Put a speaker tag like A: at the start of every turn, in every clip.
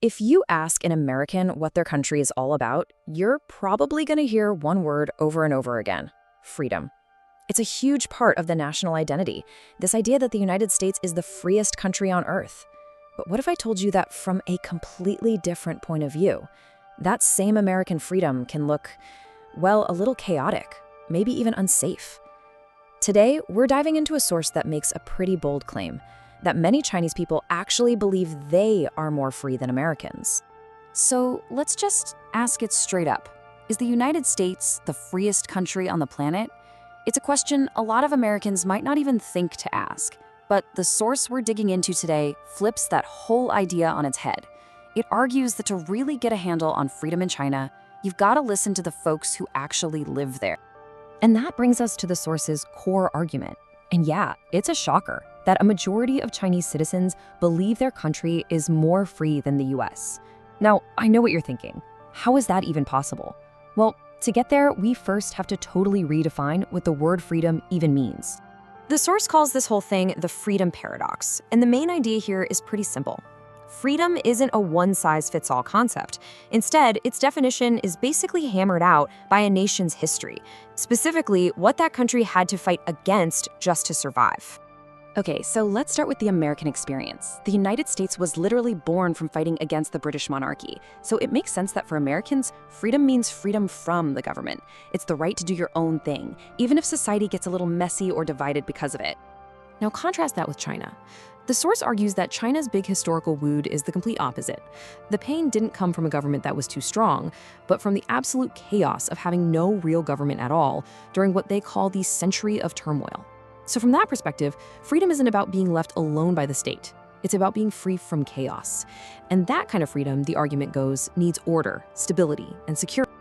A: If you ask an American what their country is all about, you're probably going to hear one word over and over again: freedom. It's a huge part of the national identity, this idea that the United States is the freest country on earth. But what if I told you that from a completely different point of view? That same American freedom can look, well, a little chaotic, maybe even unsafe. Today, we're diving into a source that makes a pretty bold claim, that many Chinese people actually believe they are more free than Americans. So let's just ask it straight up. Is the United States the freest country on the planet? It's a question a lot of Americans might not even think to ask, but the source we're digging into today flips that whole idea on its head. It argues that to really get a handle on freedom in China, you've got to listen to the folks who actually live there. And that brings us to the source's core argument. And yeah, it's a shocker that a majority of Chinese citizens believe their country is more free than the US. Now, I know what you're thinking. How is that even possible? Well, to get there, we first have to totally redefine what the word freedom even means. The source calls this whole thing the freedom paradox, and the main idea here is pretty simple. Freedom isn't a one-size-fits-all concept. Instead, its definition is basically hammered out by a nation's history, specifically what that country had to fight against just to survive. Okay, so let's start with the American experience. The United States was literally born from fighting against the British monarchy, so it makes sense that for Americans, freedom means freedom from the government. It's the right to do your own thing, even if society gets a little messy or divided because of it. Now contrast that with China. The source argues that China's big historical wound is the complete opposite. The pain didn't come from a government that was too strong, but from the absolute chaos of having no real government at all during what they call the century of turmoil. So from that perspective, freedom isn't about being left alone by the state. It's about being free from chaos. And that kind of freedom, the argument goes, needs order, stability, and security.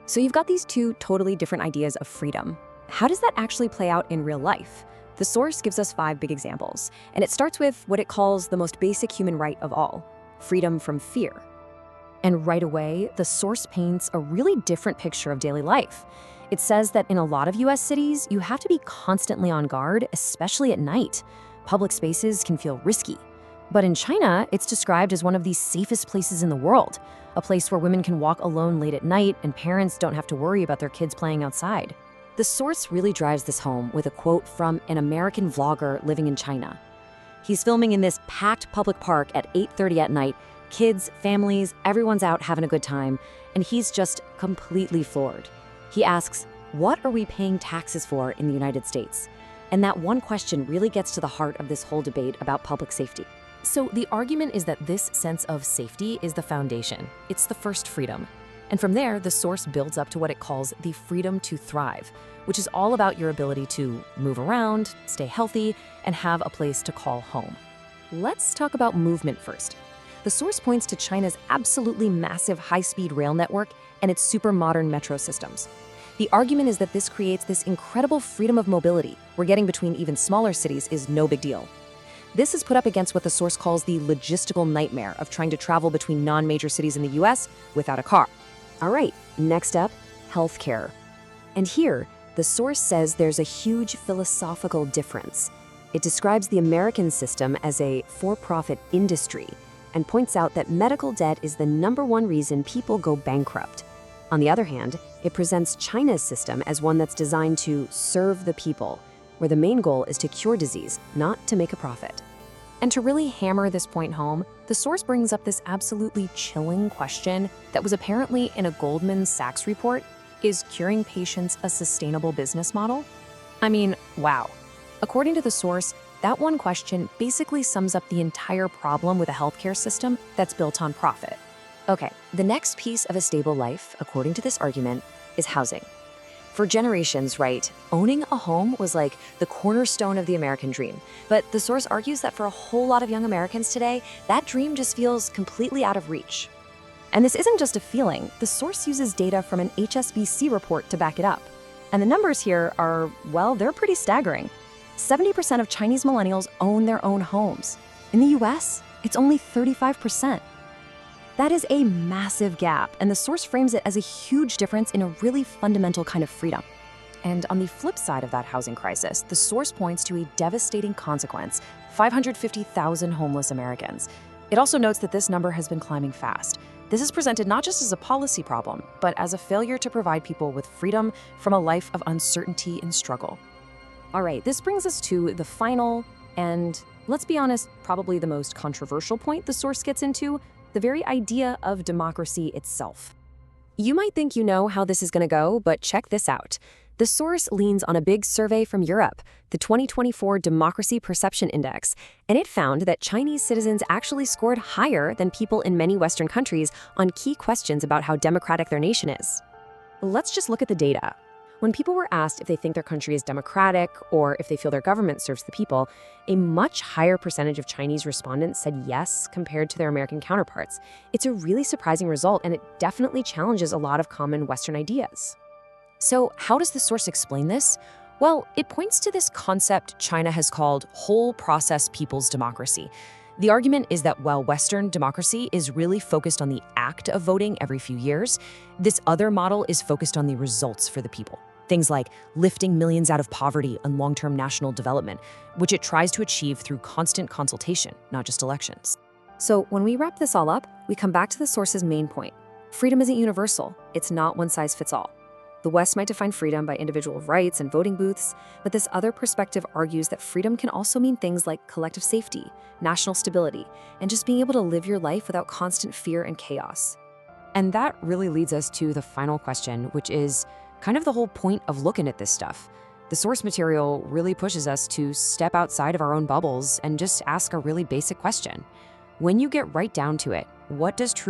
A: So you've got these two totally different ideas of freedom. How does that actually play out in real life? The source gives us 5 big examples, and it starts with what it calls the most basic human right of all: freedom from fear. And right away, the source paints a really different picture of daily life. It says that in a lot of US cities, you have to be constantly on guard, especially at night. Public spaces can feel risky. But in China, it's described as one of the safest places in the world, a place where women can walk alone late at night and parents don't have to worry about their kids playing outside. The source really drives this home with a quote from an American vlogger living in China. He's filming in this packed public park at 8:30 at night. Kids, families, everyone's out having a good time, and he's just completely floored. He asks, what are we paying taxes for in the United States? And that one question really gets to the heart of this whole debate about public safety. So the argument is that this sense of safety is the foundation. It's the first freedom. And from there, the source builds up to what it calls the freedom to thrive, which is all about your ability to move around, stay healthy, and have a place to call home. Let's talk about movement first. The source points to China's absolutely massive high-speed rail network and its super modern metro systems. The argument is that this creates this incredible freedom of mobility, where getting between even smaller cities is no big deal. This is put up against what the source calls the logistical nightmare of trying to travel between non-major cities in the US without a car. All right, next up, healthcare. And here, the source says there's a huge philosophical difference. It describes the American system as a for-profit industry and points out that medical debt is the #1 reason people go bankrupt. On the other hand, it presents China's system as one that's designed to serve the people, where the main goal is to cure disease, not to make a profit. And to really hammer this point home, the source brings up this absolutely chilling question that was apparently in a Goldman Sachs report: is curing patients a sustainable business model? I mean, wow. According to the source, that one question basically sums up the entire problem with a healthcare system that's built on profit. Okay, the next piece of a stable life, according to this argument, is housing. For generations, right, owning a home was like the cornerstone of the American dream. But the source argues that for a whole lot of young Americans today, that dream just feels completely out of reach. And this isn't just a feeling. The source uses data from an HSBC report to back it up. And the numbers here are, well, they're pretty staggering. 70% of Chinese millennials own their own homes. In the US, it's only 35%. That is a massive gap, and the source frames it as a huge difference in a really fundamental kind of freedom. And on the flip side of that housing crisis, the source points to a devastating consequence: 550,000 homeless Americans. It also notes that this number has been climbing fast. This is presented not just as a policy problem, but as a failure to provide people with freedom from a life of uncertainty and struggle. All right, this brings us to the final and, let's be honest, probably the most controversial point the source gets into, the very idea of democracy itself. You might think you know how this is going to go, but check this out. The source leans on a big survey from Europe, the 2024 Democracy Perception Index, and it found that Chinese citizens actually scored higher than people in many Western countries on key questions about how democratic their nation is. Let's just look at the data. When people were asked if they think their country is democratic or if they feel their government serves the people, a much higher percentage of Chinese respondents said yes compared to their American counterparts. It's a really surprising result, and it definitely challenges a lot of common Western ideas. So how does the source explain this? Well, it points to this concept China has called whole process people's democracy. The argument is that while Western democracy is really focused on the act of voting every few years, this other model is focused on the results for the people. Things like lifting millions out of poverty and long-term national development, which it tries to achieve through constant consultation, not just elections. So when we wrap this all up, we come back to the source's main point. Freedom isn't universal. It's not one size fits all. The West might define freedom by individual rights and voting booths, but this other perspective argues that freedom can also mean things like collective safety, national stability, and just being able to live your life without constant fear and chaos. And that really leads us to the final question, which is kind of the whole point of looking at this stuff. The source material really pushes us to step outside of our own bubbles and just ask a really basic question. When you get right down to it, what does true